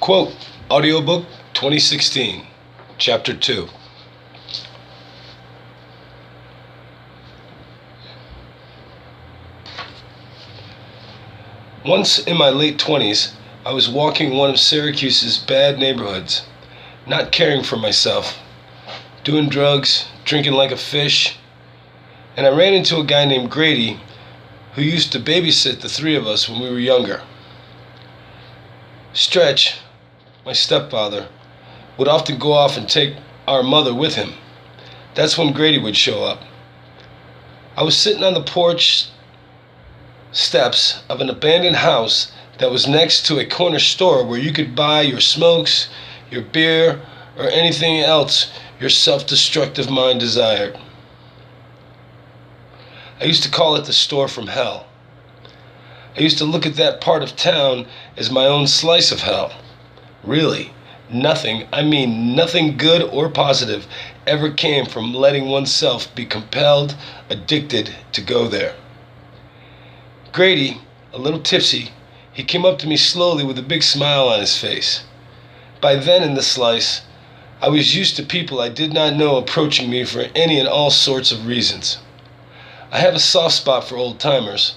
Quote, Audiobook 2016, Chapter 2. Once in my late 20s, I was walking one of Syracuse's bad neighborhoods, not caring for myself, doing drugs, drinking like a fish, and I ran into a guy named Grady who used to babysit the three of us when we were younger. Stretch, my stepfather, would often go off and take our mother with him. That's when Grady would show up. I was sitting on the porch steps of an abandoned house that was next to a corner store where you could buy your smokes, your beer, or anything else your self-destructive mind desired. I used to call it the store from hell. I used to look at that part of town as my own slice of hell. Really, nothing good or positive ever came from letting oneself be compelled, addicted to go there. Grady, a little tipsy, he came up to me slowly with a big smile on his face. By then in the slice, I was used to people I did not know approaching me for any and all sorts of reasons. I have a soft spot for old-timers,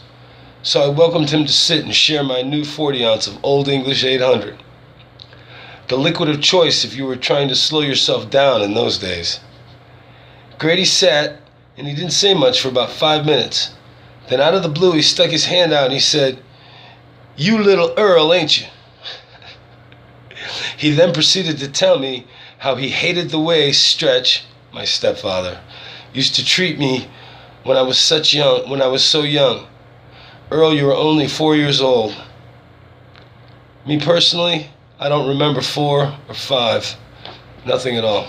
so I welcomed him to sit and share my new 40-ounce of Old English 800. The liquid of choice if you were trying to slow yourself down in those days. Grady sat, and he didn't say much for about 5 minutes. Then out of the blue, he stuck his hand out and he said, "You little Earl, ain't you?" He then proceeded to tell me how he hated the way Stretch, my stepfather, used to treat me when I was so young. "Earl, you were only 4 years old." Me personally, I don't remember 4 or 5. Nothing at all.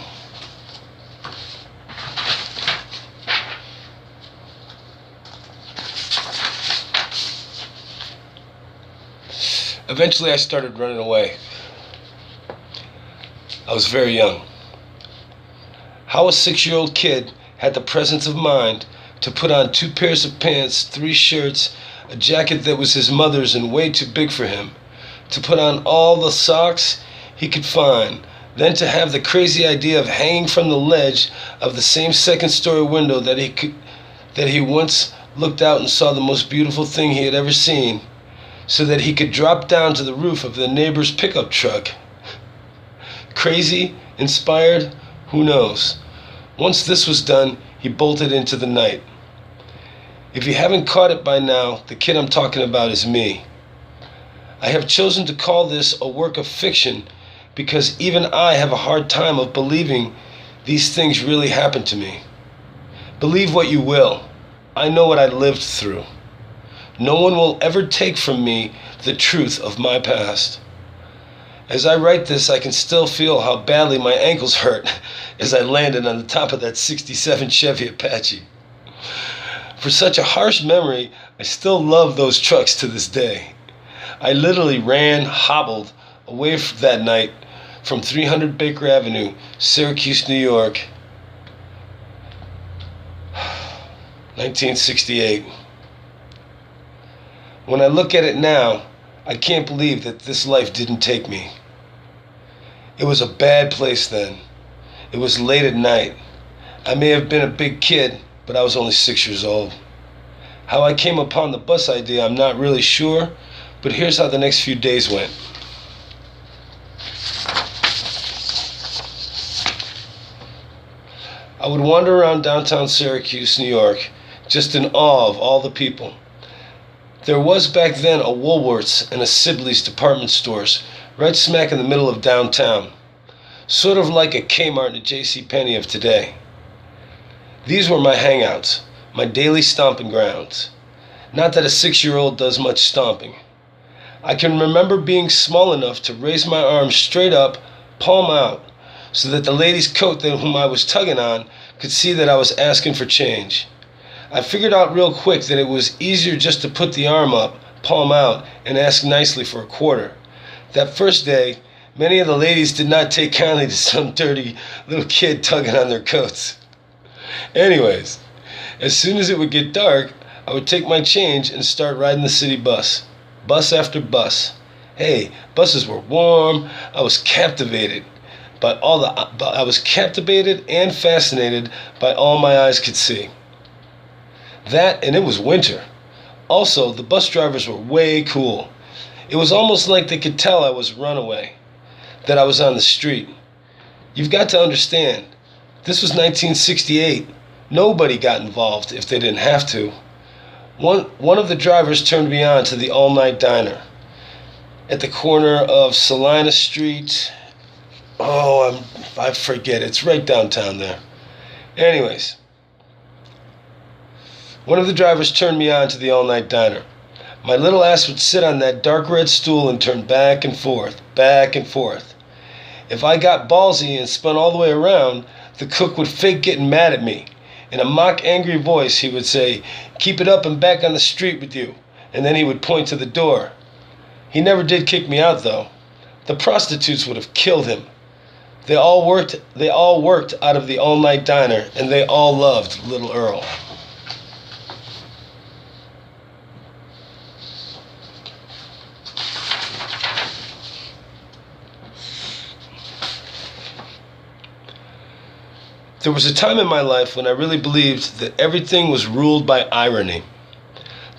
Eventually I started running away. I was very young. How a 6-year-old kid had the presence of mind to put on 2 pairs of pants, 3 shirts, a jacket that was his mother's and way too big for him, to put on all the socks he could find, then to have the crazy idea of hanging from the ledge of the same second-story window that he once looked out and saw the most beautiful thing he had ever seen, so that he could drop down to the roof of the neighbor's pickup truck. Crazy? Inspired? Who knows? Once this was done, he bolted into the night. If you haven't caught it by now, the kid I'm talking about is me. I have chosen to call this a work of fiction because even I have a hard time of believing these things really happened to me. Believe what you will. I know what I lived through. No one will ever take from me the truth of my past. As I write this, I can still feel how badly my ankles hurt as I landed on the top of that '67 Chevy Apache. For such a harsh memory, I still love those trucks to this day. I literally hobbled away that night from 300 Baker Avenue, Syracuse, New York, 1968. When I look at it now, I can't believe that this life didn't take me. It was a bad place then. It was late at night. I may have been a big kid, but I was only 6 years old. How I came upon the bus idea, I'm not really sure, but here's how the next few days went. I would wander around downtown Syracuse, New York, just in awe of all the people. There was back then a Woolworth's and a Sibley's department stores right smack in the middle of downtown, sort of like a Kmart and a JCPenney of today. These were my hangouts, my daily stomping grounds. Not that a 6-year-old does much stomping. I can remember being small enough to raise my arms straight up, palm out, so that the lady's coat whom I was tugging on could see that I was asking for change. I figured out real quick that it was easier just to put the arm up, palm out, and ask nicely for a quarter. That first day, many of the ladies did not take kindly to some dirty little kid tugging on their coats. Anyways, as soon as it would get dark, I would take my change and start riding the city bus. Bus after bus. Hey, buses were warm. I was captivated I was captivated and fascinated by all my eyes could see. That, and it was winter. Also, the bus drivers were way cool. It was almost like they could tell I was runaway, that I was on the street. You've got to understand, this was 1968. Nobody got involved if they didn't have to. One of the drivers turned me on to the all-night diner at the corner of Salina Street. I forget. It's right downtown there. Anyways, one of the drivers turned me on to the all-night diner. My little ass would sit on that dark red stool and turn back and forth, back and forth. If I got ballsy and spun all the way around, the cook would fake getting mad at me. In a mock angry voice, he would say, "Keep it up and back on the street with you." And then he would point to the door. He never did kick me out, though. The prostitutes would have killed him. They all worked out of the all-night diner, and they all loved Little Earl. There was a time in my life when I really believed that everything was ruled by irony.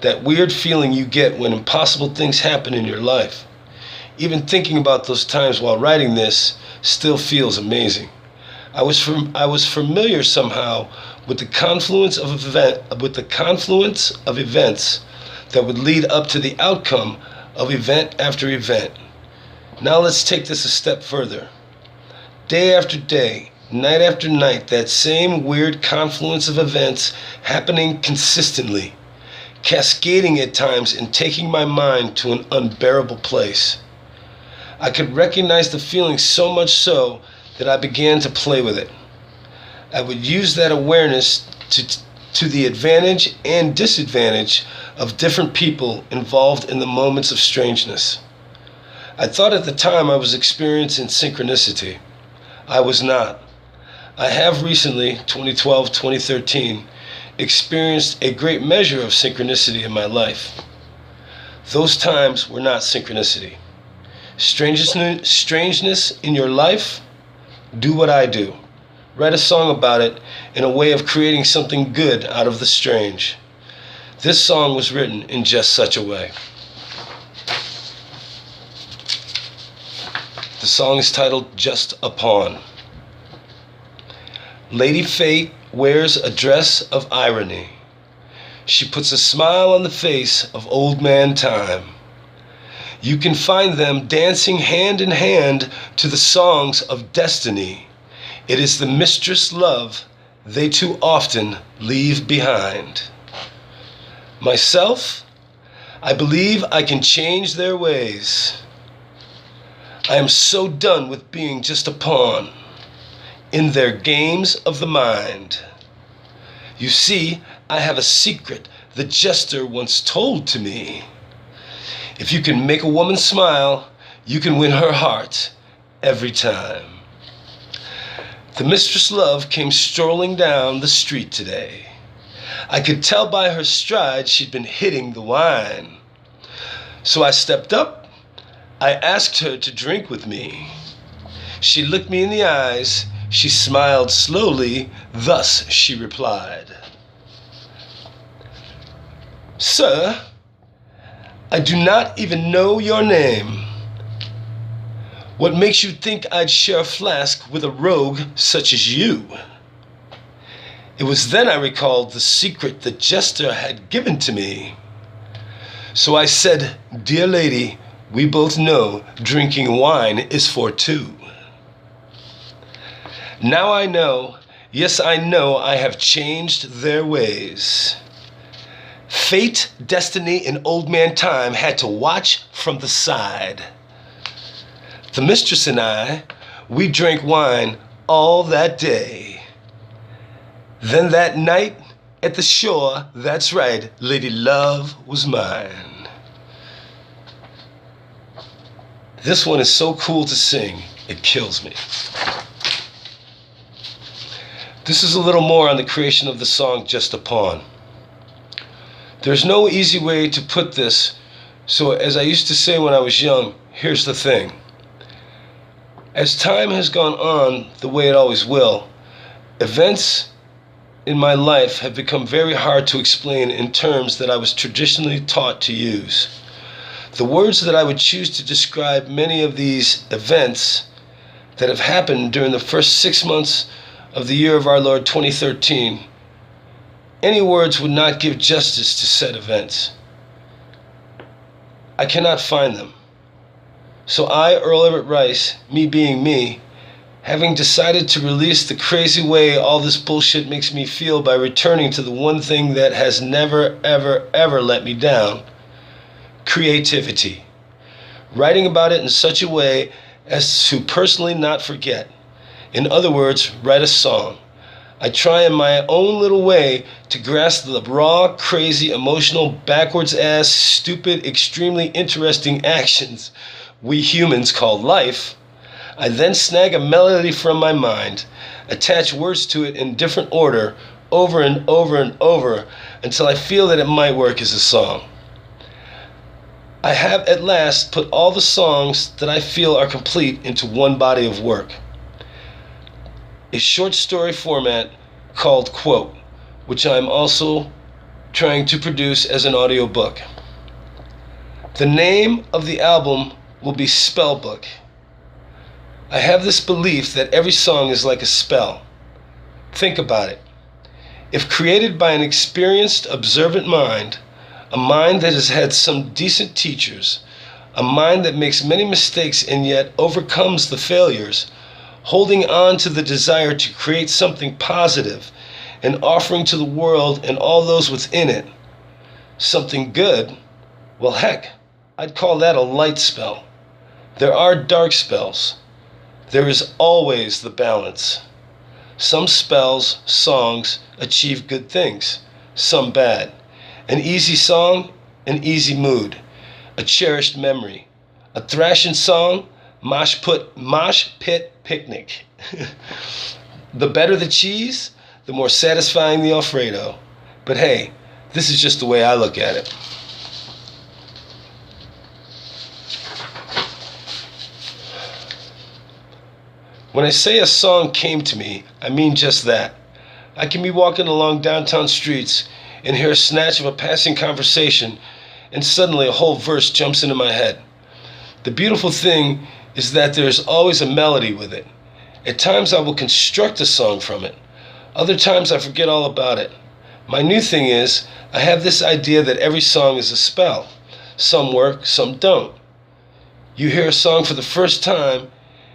That weird feeling you get when impossible things happen in your life. Even thinking about those times while writing this still feels amazing. I was familiar somehow with the confluence of events that would lead up to the outcome of event after event. Now let's take this a step further. Day after day, night after night, that same weird confluence of events happening consistently, cascading at times and taking my mind to an unbearable place. I could recognize the feeling so much so that I began to play with it. I would use that awareness to the advantage and disadvantage of different people involved in the moments of strangeness. I thought at the time I was experiencing synchronicity. I was not. I have recently, 2012, 2013, experienced a great measure of synchronicity in my life. Those times were not synchronicity. Strangeness in your life? Do what I do. Write a song about it in a way of creating something good out of the strange. This song was written in just such a way. The song is titled Just a Pawn. Lady Fate wears a dress of irony. She puts a smile on the face of old man Time. You can find them dancing hand in hand to the songs of destiny. It is the mistress love they too often leave behind. Myself, I believe I can change their ways. I am so done with being just a pawn in their games of the mind. You see, I have a secret the jester once told to me. If you can make a woman smile, you can win her heart every time. The mistress love came strolling down the street today. I could tell by her stride she'd been hitting the wine. So I stepped up. I asked her to drink with me. She looked me in the eyes. She smiled slowly. Thus she replied, "Sir, I do not even know your name. What makes you think I'd share a flask with a rogue such as you?" It was then I recalled the secret the jester had given to me. So I said, "Dear lady, we both know drinking wine is for two." Now I know, yes I know I have changed their ways. Fate, destiny, and old man Time had to watch from the side. The mistress and I, we drank wine all that day. Then that night at the shore, that's right, Lady Love was mine. This one is so cool to sing, it kills me. This is a little more on the creation of the song Just a Pawn. There's no easy way to put this, so as I used to say when I was young, here's the thing. As time has gone on the way it always will, events in my life have become very hard to explain in terms that I was traditionally taught to use. The words that I would choose to describe many of these events that have happened during the first 6 months of the year of our Lord 2013, any words would not give justice to said events. I cannot find them. So I, Earl Everett Rice, me being me, having decided to release the crazy way all this bullshit makes me feel by returning to the one thing that has never, ever, ever let me down, creativity. Writing about it in such a way as to personally not forget. In other words, write a song. I try in my own little way to grasp the raw, crazy, emotional, backwards-ass, stupid, extremely interesting actions we humans call life. I then snag a melody from my mind, attach words to it in different order, over and over and over, until I feel that it might work as a song. I have at last put all the songs that I feel are complete into one body of work. A short story format called Quote, which I am also trying to produce as an audiobook. The name of the album will be Spellbook. I have this belief that every song is like a spell. Think about it. If created by an experienced, observant mind, a mind that has had some decent teachers, a mind that makes many mistakes and yet overcomes the failures, holding on to the desire to create something positive and offering to the world and all those within it something good, well, heck, I'd call that a light spell. There are dark spells. There is always the balance. Some spells, songs, achieve good things, some bad. An easy song, an easy mood, a cherished memory. A thrashing song, mosh pit picnic. The better the cheese, the more satisfying the Alfredo. But hey, this is just the way I look at it. When I say a song came to me, I mean just that. I can be walking along downtown streets and hear a snatch of a passing conversation, and suddenly a whole verse jumps into my head. The beautiful thing is that there's always a melody with it. At times I will construct a song from it. Other times I forget all about it. My new thing is, I have this idea that every song is a spell. Some work, some don't. You hear a song for the first time,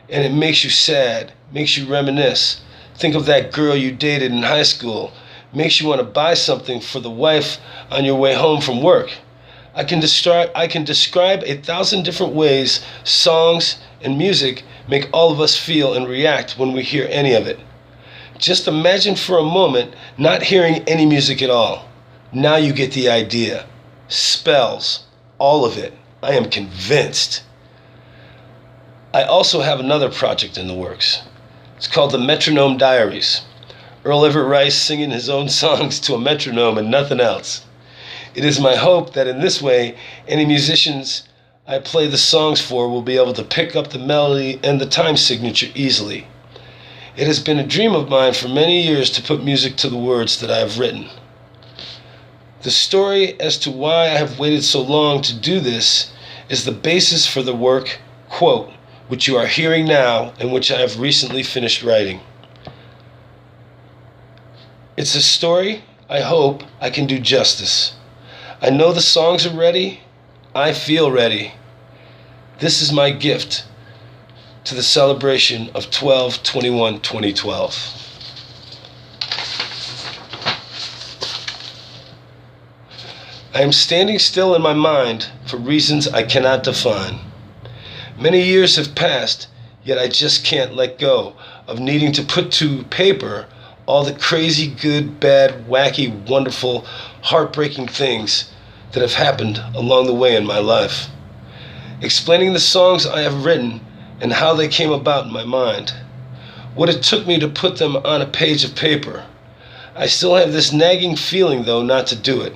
and it makes you sad, makes you reminisce. Think of that girl you dated in high school. Makes you want to buy something for the wife on your way home from work. I can describe 1,000 different ways songs and music make all of us feel and react when we hear any of it. Just imagine for a moment not hearing any music at all. Now you get the idea. Spells, all of it. I am convinced. I also have another project in the works. It's called the Metronome Diaries. Earl Everett Rice singing his own songs to a metronome and nothing else. It is my hope that in this way, any musicians I play the songs for will be able to pick up the melody and the time signature easily. It has been a dream of mine for many years to put music to the words that I have written. The story as to why I have waited so long to do this is the basis for the work, Quote, which you are hearing now and which I have recently finished writing. It's a story I hope I can do justice. I know the songs are ready. I feel ready. This is my gift to the celebration of 12/21/2012. I am standing still in my mind for reasons I cannot define. Many years have passed, yet I just can't let go of needing to put to paper all the crazy, good, bad, wacky, wonderful, heartbreaking things that have happened along the way in my life. Explaining the songs I have written and how they came about in my mind. What it took me to put them on a page of paper. I still have this nagging feeling, though, not to do it.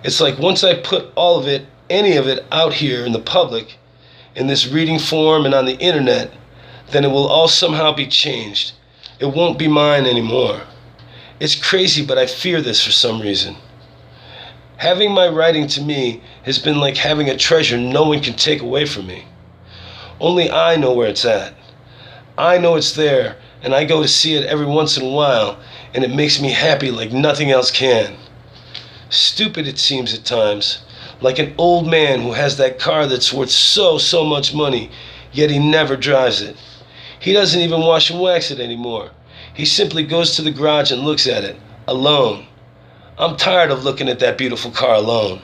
It's like once I put all of it, any of it, out here in the public, in this reading form and on the internet, then it will all somehow be changed. It won't be mine anymore. It's crazy, but I fear this for some reason. Having my writing to me has been like having a treasure no one can take away from me. Only I know where it's at. I know it's there, and I go to see it every once in a while, and it makes me happy like nothing else can. Stupid it seems at times, like an old man who has that car that's worth so much money, yet he never drives it. He doesn't even wash and wax it anymore. He simply goes to the garage and looks at it, alone. I'm tired of looking at that beautiful car alone.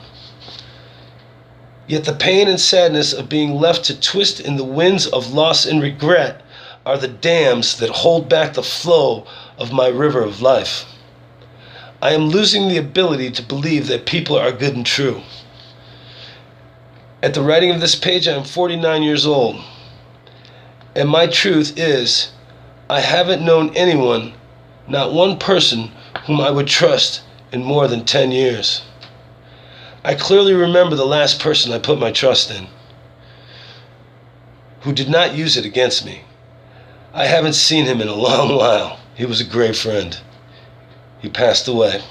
Yet the pain and sadness of being left to twist in the winds of loss and regret are the dams that hold back the flow of my river of life. I am losing the ability to believe that people are good and true. At the writing of this page, I am 49 years old. And my truth is, I haven't known anyone, not one person, whom I would trust in more than 10 years. I clearly remember the last person I put my trust in, who did not use it against me. I haven't seen him in a long while. He was a great friend. He passed away.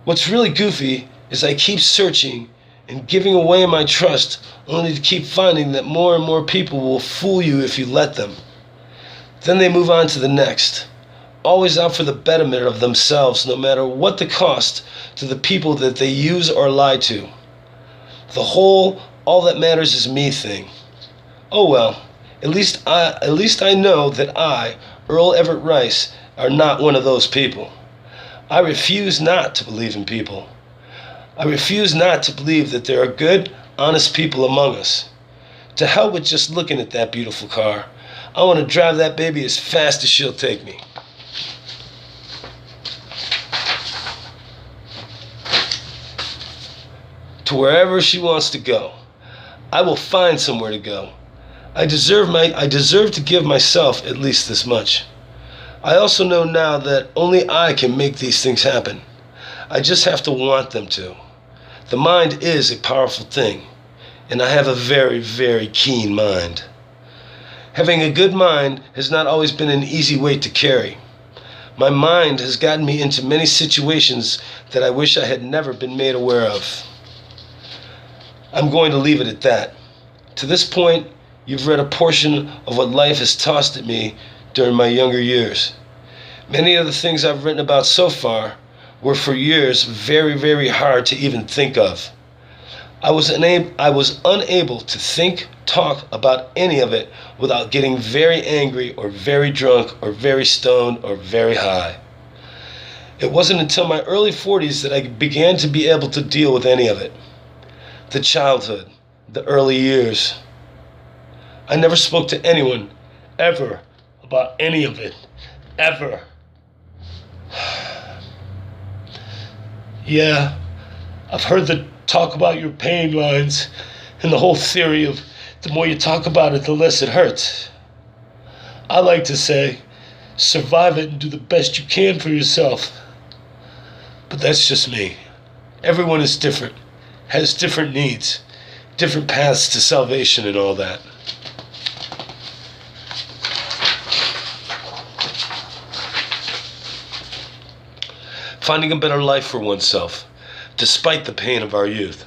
What's really goofy is I keep searching and giving away my trust, only to keep finding that more and more people will fool you if you let them. Then they move on to the next, always out for the betterment of themselves, no matter what the cost to the people that they use or lie to. The whole all that matters is me thing. Oh well, at least I know that I, Earl Everett Rice, are not one of those people. I refuse not to believe in people. I refuse not to believe that there are good, honest people among us. To hell with just looking at that beautiful car. I want to drive that baby as fast as she'll take me. To wherever she wants to go. I will find somewhere to go. I deserve to give myself at least this much. I also know now that only I can make these things happen. I just have to want them to. The mind is a powerful thing, and I have a very, very keen mind. Having a good mind has not always been an easy weight to carry. My mind has gotten me into many situations that I wish I had never been made aware of. I'm going to leave it at that. To this point, you've read a portion of what life has tossed at me during my younger years. Many of the things I've written about so far were for years very, very hard to even think of. I was unable to think, talk about any of it without getting very angry or very drunk or very stoned or very high. It wasn't until my early 40s that I began to be able to deal with any of it. The childhood, the early years. I never spoke to anyone, ever, about any of it, ever. Yeah, I've heard the talk about your pain lines and the whole theory of the more you talk about it, the less it hurts. I like to say, survive it and do the best you can for yourself. But that's just me. Everyone is different, has different needs, different paths to salvation and all that. Finding a better life for oneself, despite the pain of our youth,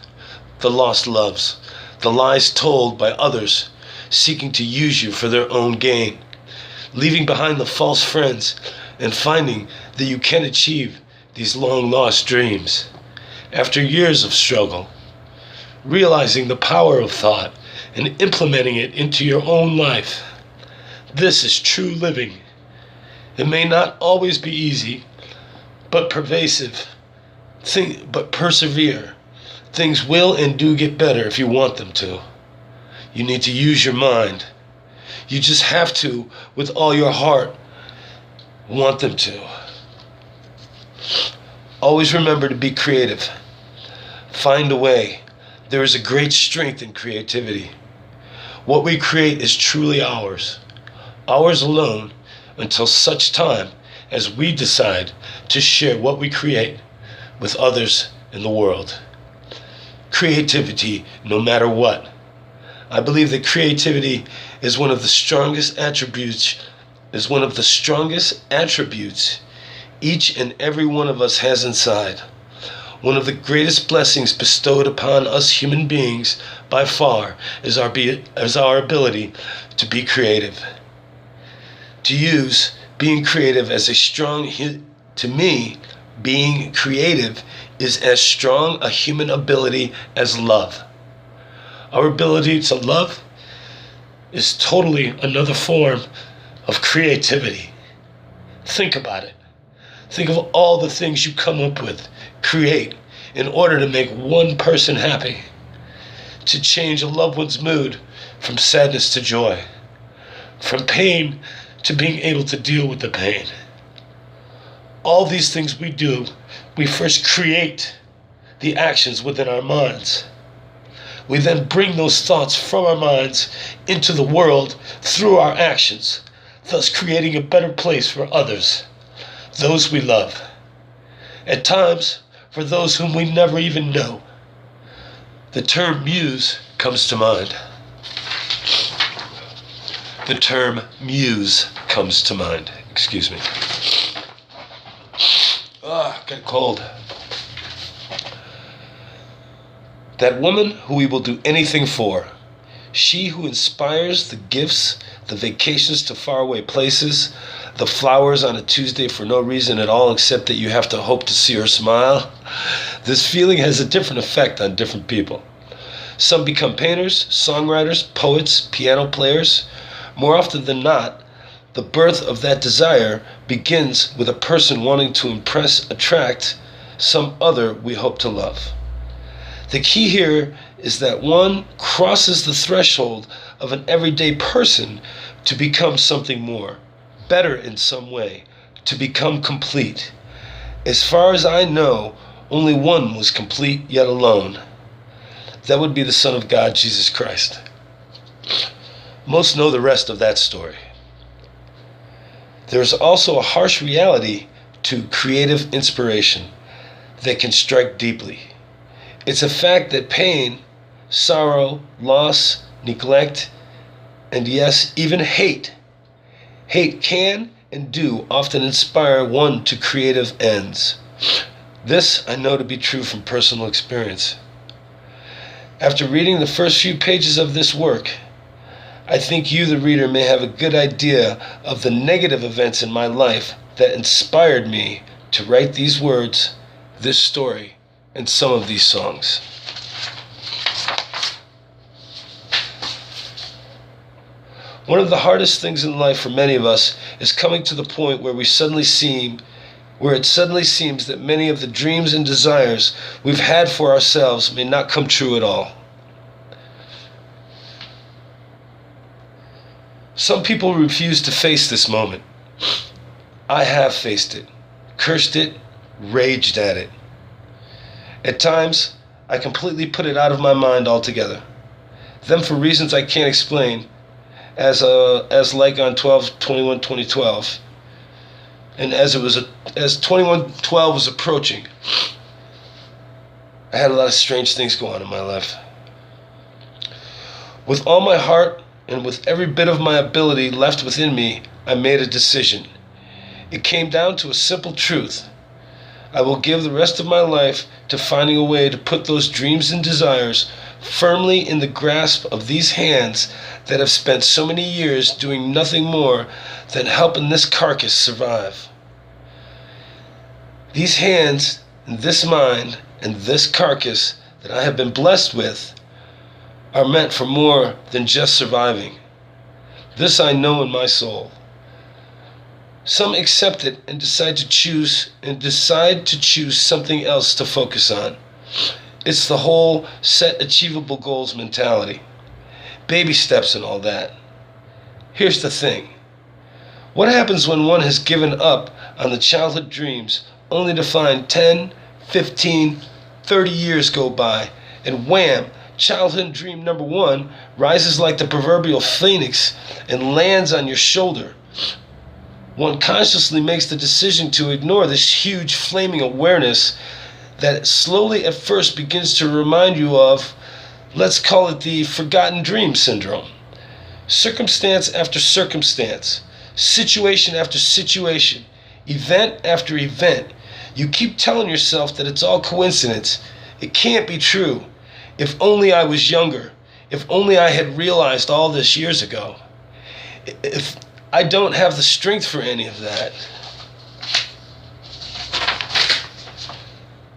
the lost loves, the lies told by others seeking to use you for their own gain, leaving behind the false friends and finding that you can achieve these long-lost dreams. After years of struggle, realizing the power of thought and implementing it into your own life. This is true living. It may not always be easy, but pervasive. But persevere. Things will and do get better if you want them to. You need to use your mind. You just have to, with all your heart, want them to. Always remember to be creative. Find a way. There is a great strength in creativity. What we create is truly ours. Ours alone, until such time as we decide to share what we create with others in the world. creativity no matter what. I believe that creativity is one of the strongest attributes each and every one of us has inside. One of the greatest blessings bestowed upon us human beings by far is our ability to be creative. To use being creative as to me, being creative is as strong a human ability as love. Our ability to love is totally another form of creativity. Think about it. Think of all the things you come up with, create, in order to make one person happy, to change a loved one's mood from sadness to joy, from pain to being able to deal with the pain. All these things we do, we first create the actions within our minds. We then bring those thoughts from our minds into the world through our actions, thus creating a better place for others, those we love. At times, for those whom we never even know. The term muse comes to mind. The term muse comes to mind. Excuse me. Got a cold. That woman who we will do anything for. She who inspires the gifts, the vacations to faraway places, the flowers on a Tuesday for no reason at all except that you have to hope to see her smile. This feeling has a different effect on different people. Some become painters, songwriters, poets, piano players. More often than not, the birth of that desire begins with a person wanting to attract some other we hope to love. The key here is that one crosses the threshold of an everyday person to become something more, better in some way, to become complete. As far as I know, only one was complete yet alone. That would be the Son of God, Jesus Christ. Most know the rest of that story. There is also a harsh reality to creative inspiration that can strike deeply. It's a fact that pain, sorrow, loss, neglect, and yes, even hate can and do often inspire one to creative ends. This I know to be true from personal experience. After reading the first few pages of this work, I think you, the reader, may have a good idea of the negative events in my life that inspired me to write these words, this story, and some of these songs. One of the hardest things in life for many of us is coming to the point where it suddenly seems that many of the dreams and desires we've had for ourselves may not come true at all. Some people refuse to face this moment. I have faced it, cursed it, raged at it. At times, I completely put it out of my mind altogether. Then for reasons I can't explain, as like on 12/21/2012, and as 21/12 was approaching, I had a lot of strange things go on in my life. With all my heart and with every bit of my ability left within me, I made a decision. It came down to a simple truth. I will give the rest of my life to finding a way to put those dreams and desires firmly in the grasp of these hands that have spent so many years doing nothing more than helping this carcass survive. These hands, and this mind, and this carcass that I have been blessed with are meant for more than just surviving. This I know in my soul. Some accept it and decide to choose something else to focus on. It's the whole set achievable goals mentality. Baby steps and all that. Here's the thing. What happens when one has given up on the childhood dreams only to find 10, 15, 30 years go by and wham, childhood dream number one rises like the proverbial phoenix and lands on your shoulder? One consciously makes the decision to ignore this huge flaming awareness that slowly at first begins to remind you of, let's call it the forgotten dream syndrome. Circumstance after circumstance, situation after situation, event after event, you keep telling yourself that it's all coincidence. It can't be true. If only I was younger. If only I had realized all this years ago. If I don't have the strength for any of that.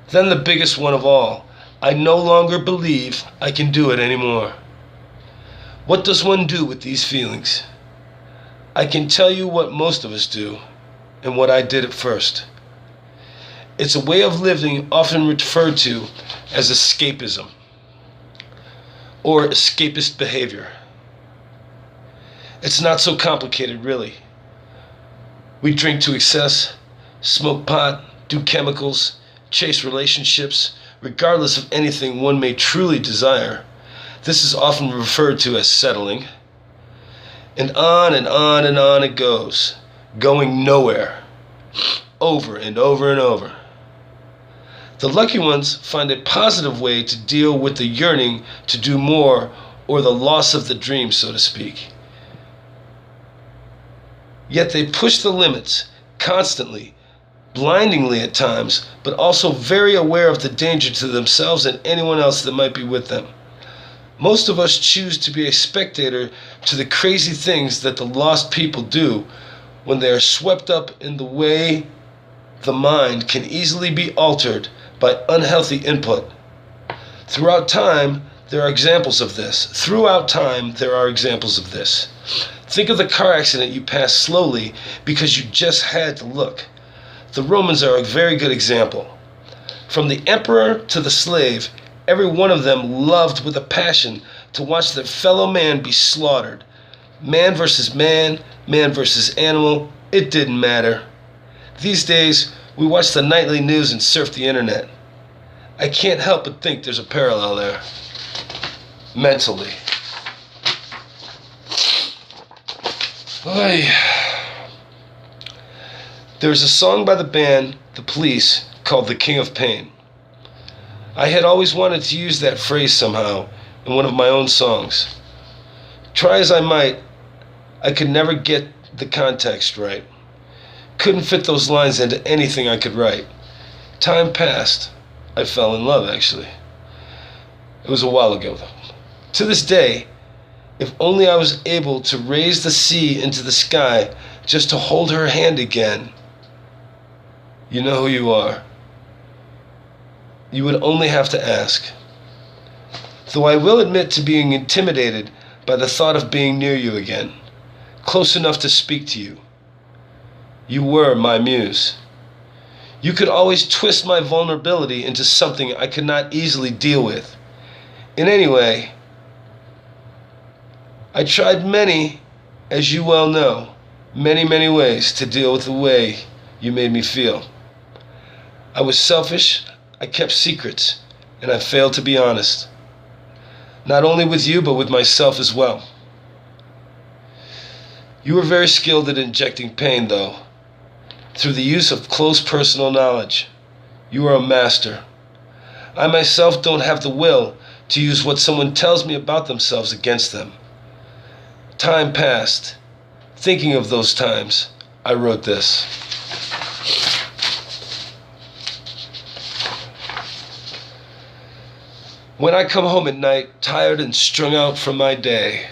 Then the biggest one of all, I no longer believe I can do it anymore. What does one do with these feelings? I can tell you what most of us do, and what I did at first. It's a way of living often referred to as escapism, or escapist behavior. It's not so complicated, really. We drink to excess, smoke pot, do chemicals, chase relationships, regardless of anything one may truly desire. This is often referred to as settling. And on and on and on it goes, going nowhere, over and over and over. The lucky ones find a positive way to deal with the yearning to do more, or the loss of the dream, so to speak. Yet they push the limits constantly, blindingly at times, but also very aware of the danger to themselves and anyone else that might be with them. Most of us choose to be a spectator to the crazy things that the lost people do when they are swept up in the way the mind can easily be altered by unhealthy input. Throughout time, there are examples of this. Think of the car accident you passed slowly because you just had to look. The Romans are a very good example. From the emperor to the slave, every one of them loved with a passion to watch their fellow man be slaughtered. Man versus man, man versus animal, it didn't matter. These days, we watch the nightly news and surf the internet. I can't help but think there's a parallel there. Mentally. Oy. There's a song by the band The Police called The King of Pain. I had always wanted to use that phrase somehow in one of my own songs. Try as I might, I could never get the context right. Couldn't fit those lines into anything I could write. Time passed. I fell in love, actually. It was a while ago, though. To this day, if only I was able to raise the sea into the sky just to hold her hand again. You know who you are. You would only have to ask. Though I will admit to being intimidated by the thought of being near you again, close enough to speak to you. You were my muse. You could always twist my vulnerability into something I could not easily deal with. In any way, I tried many, as you well know, many ways to deal with the way you made me feel. I was selfish, I kept secrets, and I failed to be honest. Not only with you, but with myself as well. You were very skilled at injecting pain, though, through the use of close personal knowledge. You are a master. I myself don't have the will to use what someone tells me about themselves against them. Time passed. Thinking of those times, I wrote this. When I come home at night, tired and strung out from my day,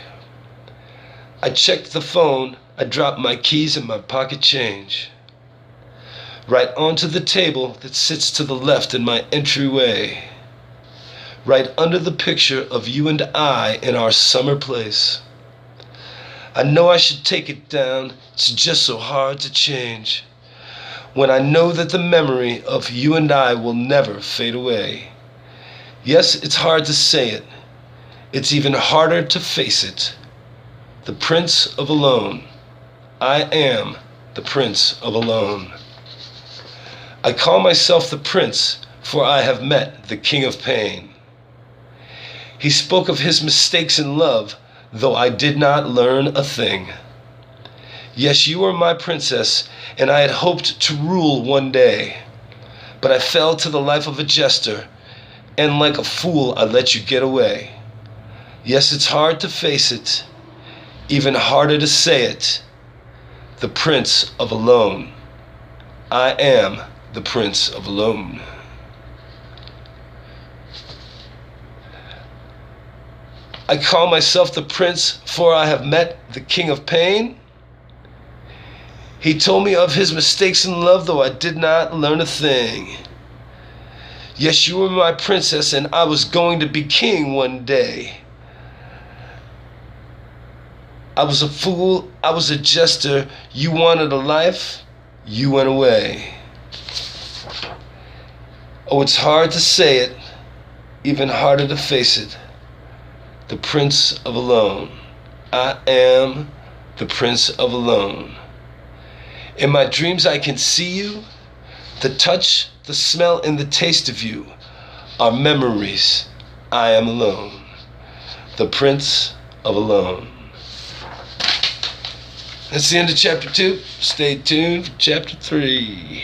I check the phone, I drop my keys and my pocket change right onto the table that sits to the left in my entryway, right under the picture of you and I in our summer place. I know I should take it down, it's just so hard to change, when I know that the memory of you and I will never fade away. Yes, it's hard to say it. It's even harder to face it. The Prince of Alone. I am the Prince of Alone. I call myself the Prince, for I have met the King of Pain. He spoke of his mistakes in love, though I did not learn a thing. Yes, you are my princess, and I had hoped to rule one day. but I fell to the life of a jester, and like a fool I let you get away. Yes, it's hard to face it, even harder to say it. The Prince of Alone. I am the Prince of Alone. I call myself the Prince, for I have met the King of Pain. He told me of his mistakes in love, though I did not learn a thing. Yes, you were my princess, and I was going to be king one day. I was a fool, I was a jester. You wanted a life, you went away. Oh, it's hard to say it, even harder to face it. The Prince of Alone. I am the Prince of Alone. In my dreams I can see you. The touch, the smell, and the taste of you are memories. I am alone. The Prince of Alone. That's the end of chapter 2. Stay tuned for chapter 3.